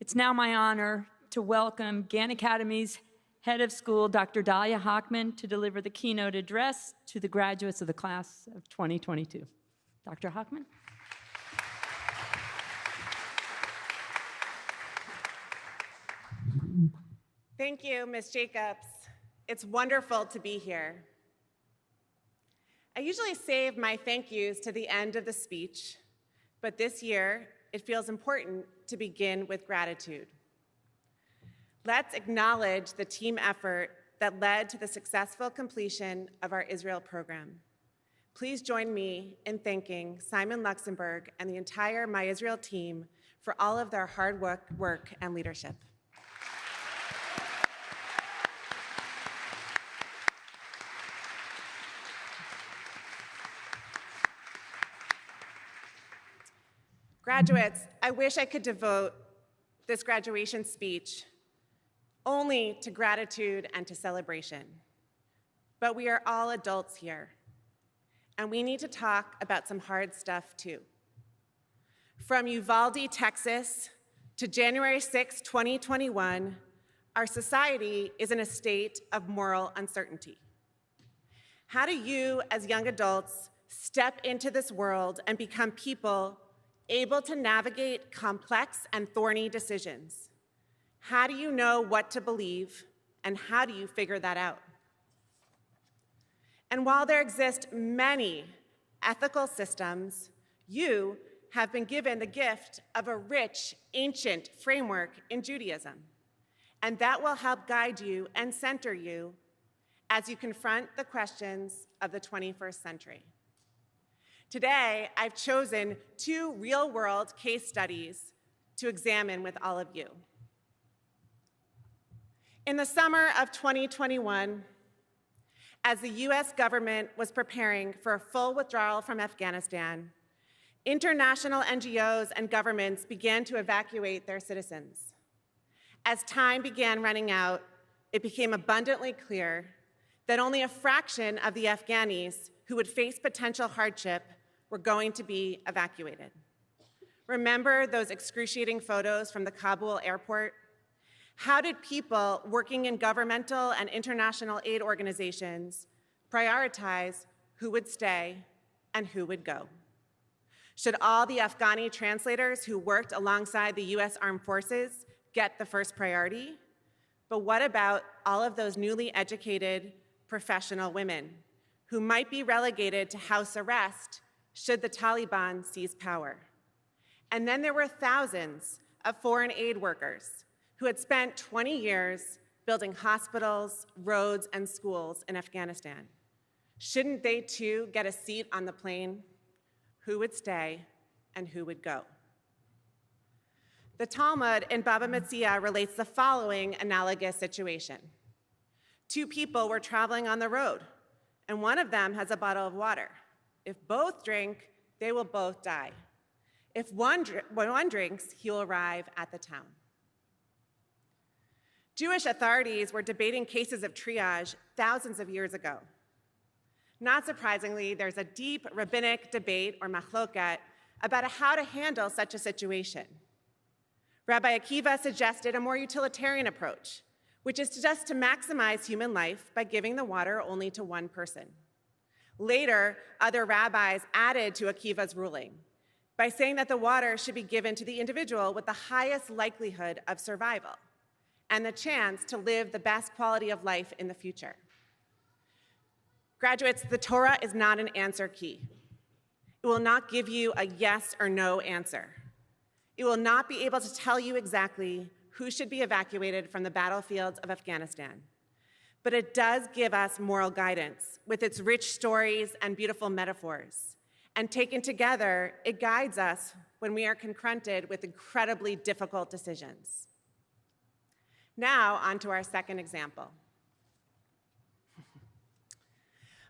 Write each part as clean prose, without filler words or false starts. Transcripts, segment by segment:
It's now my honor to welcome Gann Academy's Head of School, Dr. Dalia Hochman, to deliver the keynote address to the graduates of the class of 2022. Dr. Hochman. Thank you, Ms. Jacobs. It's wonderful to be here. I usually save my thank yous to the end of the speech, but this year, it feels important to begin with gratitude. Let's acknowledge the team effort that led to the successful completion of our Israel program. Please join me in thanking Simon Luxembourg and the entire My Israel team for all of their hard work and leadership. Graduates, I wish I could devote this graduation speech only to gratitude and to celebration. But we are all adults here, and we need to talk about some hard stuff too. From Uvalde, Texas, to January 6, 2021, our society is in a state of moral uncertainty. How do you, as young adults, step into this world and become people able to navigate complex and thorny decisions? How do you know what to believe, and how do you figure that out? And while there exist many ethical systems, you have been given the gift of a rich, ancient framework in Judaism, and that will help guide you and center you as you confront the questions of the 21st century. Today, I've chosen two real-world case studies to examine with all of you. In the summer of 2021, as the US government was preparing for a full withdrawal from Afghanistan, international NGOs and governments began to evacuate their citizens. As time began running out, it became abundantly clear that only a fraction of the Afghanis who would face potential hardship were going to be evacuated. Remember those excruciating photos from the Kabul airport? How did people working in governmental and international aid organizations prioritize who would stay and who would go? Should all the Afghani translators who worked alongside the US Armed Forces get the first priority? But what about all of those newly educated professional women who might be relegated to house arrest should the Taliban seize power? And then there were thousands of foreign aid workers who had spent 20 years building hospitals, roads, and schools in Afghanistan. Shouldn't they too get a seat on the plane? Who would stay and who would go? The Talmud in Baba Metzia relates the following analogous situation. Two people were traveling on the road, and one of them has a bottle of water. If both drink, they will both die. If one drinks, he will arrive at the town. Jewish authorities were debating cases of triage thousands of years ago. Not surprisingly, there's a deep rabbinic debate, or machloket, about how to handle such a situation. Rabbi Akiva suggested a more utilitarian approach, which is just to maximize human life by giving the water only to one person. Later, other rabbis added to Akiva's ruling by saying that the water should be given to the individual with the highest likelihood of survival and the chance to live the best quality of life in the future. Graduates, the Torah is not an answer key. It will not give you a yes or no answer. It will not be able to tell you exactly who should be evacuated from the battlefields of Afghanistan. But it does give us moral guidance with its rich stories and beautiful metaphors. And taken together, it guides us when we are confronted with incredibly difficult decisions. Now, on to our second example.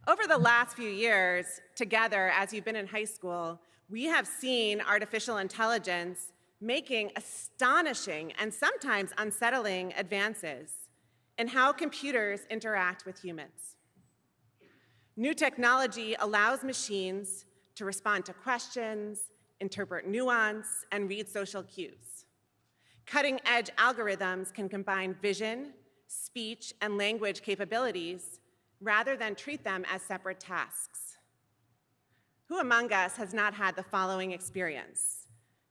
Over the last few years, together, as you've been in high school, we have seen artificial intelligence making astonishing and sometimes unsettling advances in how computers interact with humans. New technology allows machines to respond to questions, interpret nuance, and read social cues. Cutting-edge algorithms can combine vision, speech, and language capabilities rather than treat them as separate tasks. Who among us has not had the following experience?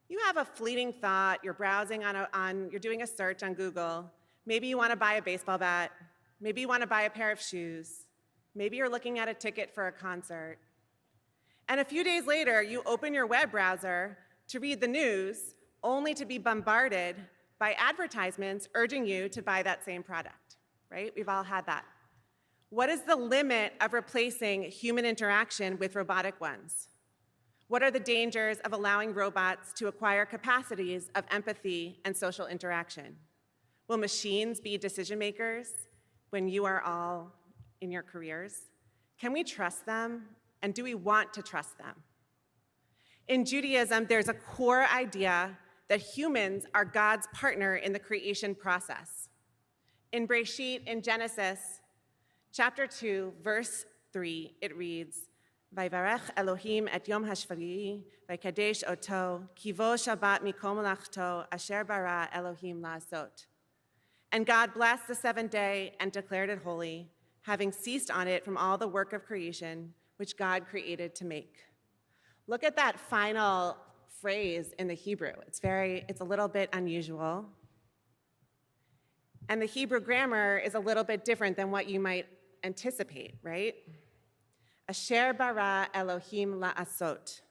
You have a fleeting thought, you're browsing you're doing a search on Google. Maybe you want to buy a baseball bat. Maybe you want to buy a pair of shoes. Maybe you're looking at a ticket for a concert. And a few days later, you open your web browser to read the news, only to be bombarded by advertisements urging you to buy that same product, right? We've all had that. What is the limit of replacing human interaction with robotic ones? What are the dangers of allowing robots to acquire capacities of empathy and social interaction? Will machines be decision makers when you are all in your careers? Can we trust them, and do we want to trust them? In Judaism, there's a core idea that humans are God's partner in the creation process. In Breshit, in Genesis, chapter 2, verse 3, it reads, Vayvarech Elohim et yom hashvari'i, vaykadesh oto, kivo shabbat mikol melachto, asher bara Elohim la'asot. And God blessed the seventh day and declared it holy, having ceased on it from all the work of creation which God created to make. Look at that final phrase in the Hebrew. It's a little bit unusual. And the Hebrew grammar is a little bit different than what you might anticipate, right? Asher bara Elohim la'asot.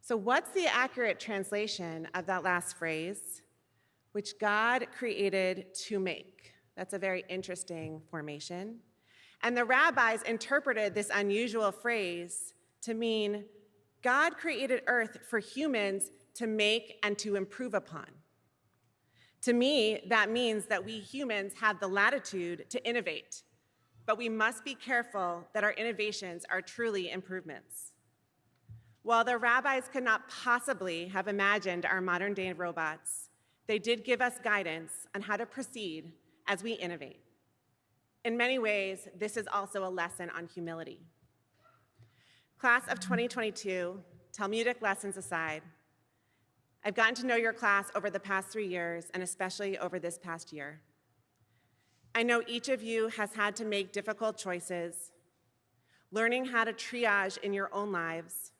So what's the accurate translation of that last phrase? Which God created to make. That's a very interesting formation. And the rabbis interpreted this unusual phrase to mean God created earth for humans to make and to improve upon. To me, that means that we humans have the latitude to innovate, but we must be careful that our innovations are truly improvements. While the rabbis could not possibly have imagined our modern-day robots, they did give us guidance on how to proceed as we innovate. In many ways, this is also a lesson on humility. Class of 2022, Talmudic lessons aside, I've gotten to know your class over the past 3 years, and especially over this past year. I know each of you has had to make difficult choices, learning how to triage in your own lives,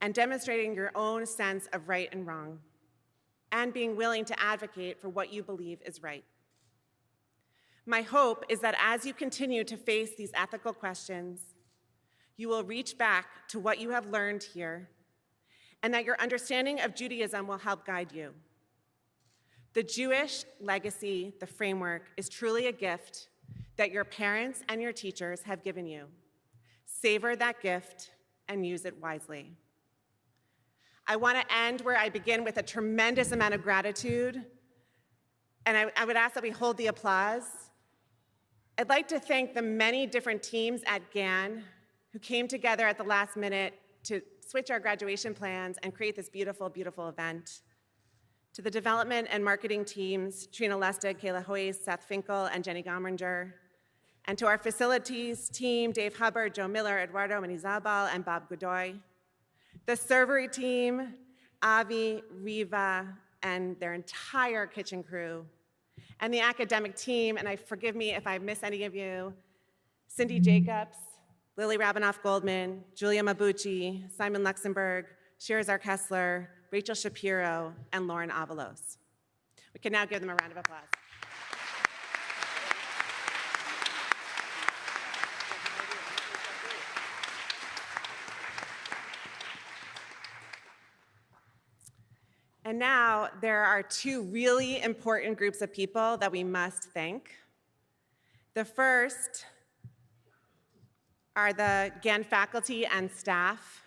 and demonstrating your own sense of right and wrong, and being willing to advocate for what you believe is right. My hope is that as you continue to face these ethical questions, you will reach back to what you have learned here, and that your understanding of Judaism will help guide you. The Jewish legacy, the framework, is truly a gift that your parents and your teachers have given you. Savor that gift and use it wisely. I want to end where I begin, with a tremendous amount of gratitude, and I would ask that we hold the applause. I'd like to thank the many different teams at GAN who came together at the last minute to switch our graduation plans and create this beautiful, beautiful event. To the development and marketing teams, Trina Lustig, Kayla Hoyes, Seth Finkel, and Jenny Gomringer. And to our facilities team, Dave Hubbard, Joe Miller, Eduardo Menizabal, and Bob Godoy. The servery team, Avi, Riva, and their entire kitchen crew. And the academic team, and forgive me if I miss any of you, Cindy Jacobs, Lily Rabinoff-Goldman, Julia Mabucci, Simon Luxembourg, Shirazar Kessler, Rachel Shapiro, and Lauren Avalos. We can now give them a round of applause. And now there are two really important groups of people that we must thank. The first are the GAN faculty and staff.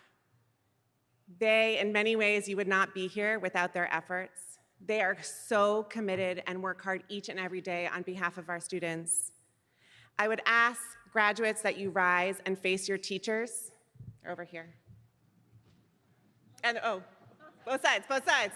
They, in many ways, you would not be here without their efforts. They are so committed and work hard each and every day on behalf of our students. I would ask graduates that you rise and face your teachers. They're over here. And both sides, both sides.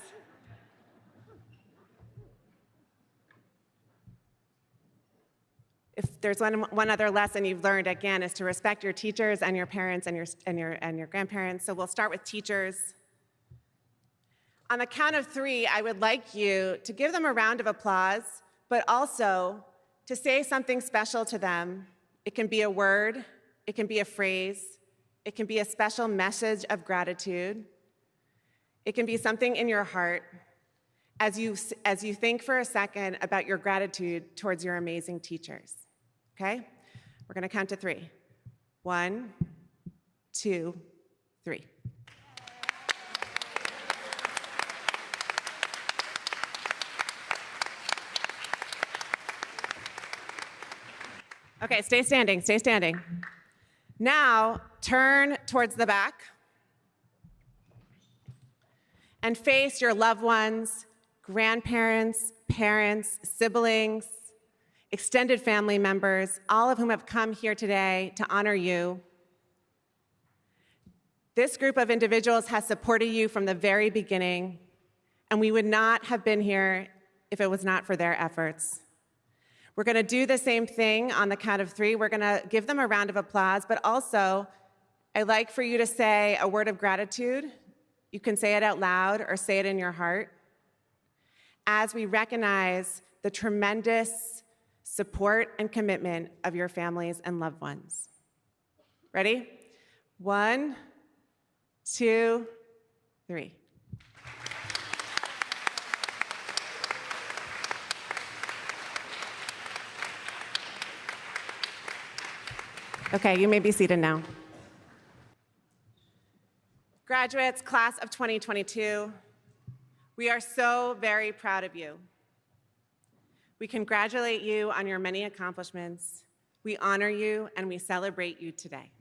If there's one other lesson you've learned at GAN, is to respect your teachers and your parents and your grandparents. So we'll start with teachers. On the count of 3, I would like you to give them a round of applause, but also to say something special to them. It can be a word, it can be a phrase, it can be a special message of gratitude. It can be something in your heart as you think for a second about your gratitude towards your amazing teachers. Okay? We're going to count to 3. 1, 2, 3. Okay, stay standing, stay standing. Now, turn towards the back and face your loved ones, grandparents, parents, siblings, extended family members, all of whom have come here today to honor you. This group of individuals has supported you from the very beginning, and we would not have been here if it was not for their efforts. We're going to do the same thing on the count of 3. We're going to give them a round of applause, but also I'd like for you to say a word of gratitude. You can say it out loud or say it in your heart as we recognize the tremendous support and commitment of your families and loved ones. Ready? 1, 2, 3. Okay, you may be seated now. Graduates, class of 2022, we are so very proud of you. We congratulate you on your many accomplishments. We honor you and we celebrate you today.